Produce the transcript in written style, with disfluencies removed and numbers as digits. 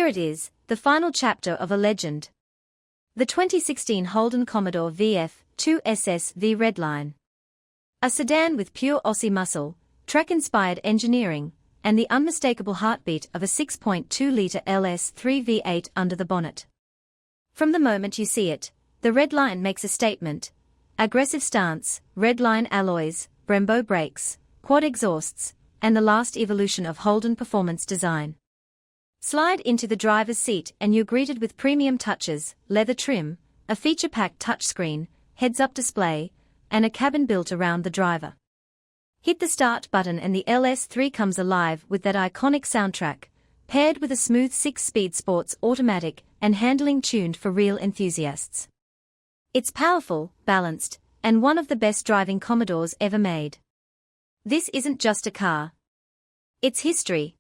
Here it is, the final chapter of a legend. The 2016 Holden Commodore VF2 V Redline. A sedan with pure Aussie muscle, track-inspired engineering, and the unmistakable heartbeat of a 6.2-litre LS3 V8 under the bonnet. From the moment you see it, the Redline makes a statement. Aggressive stance, Redline alloys, Brembo brakes, quad exhausts, and the last evolution of Holden performance design. Slide into the driver's seat and you're greeted with premium touches, leather trim, a feature-packed touchscreen, heads-up display, and a cabin built around the driver. Hit the start button and the LS3 comes alive with that iconic soundtrack, paired with a smooth 6-speed sports automatic and handling tuned for real enthusiasts. It's powerful, balanced, and one of the best driving Commodores ever made. This isn't just a car. It's history.